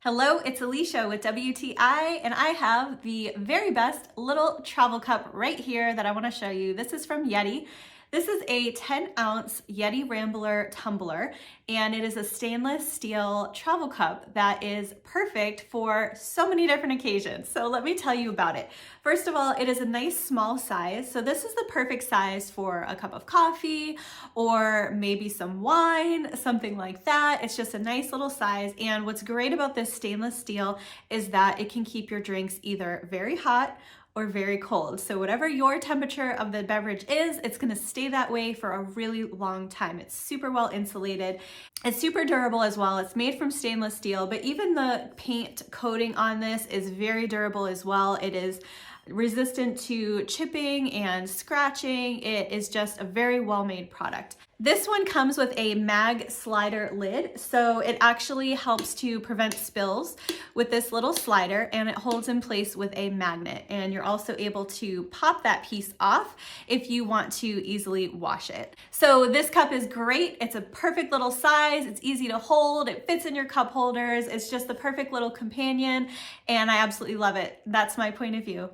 Hello, it's Alicia with WTI, and I have the very best little travel cup right here that I want to show you. This is from YETI. This is a 10-ounce YETI Rambler tumbler, and it is a stainless steel travel cup that is perfect for so many different occasions. So let me tell you about it. First of all, it is a nice small size. So this is the perfect size for a cup of coffee or maybe some wine, something like that. It's just a nice little size. And what's great about this stainless steel is that it can keep your drinks either very hot or very cold. So whatever your temperature of the beverage is, it's gonna stay that way for a really long time. It's super well insulated. It's super durable as well. It's made from stainless steel, but even the paint coating on this is very durable as well. It is resistant to chipping and scratching. It is just a very well-made product. This one comes with a MagSlider lid, so it actually helps to prevent spills with this little slider, and it holds in place with a magnet, and you're also able to pop that piece off if you want to easily wash it. So this cup is great. It's a perfect little size. It's easy to hold. It fits in your cup holders. It's just the perfect little companion, and I absolutely love it. That's my point of view.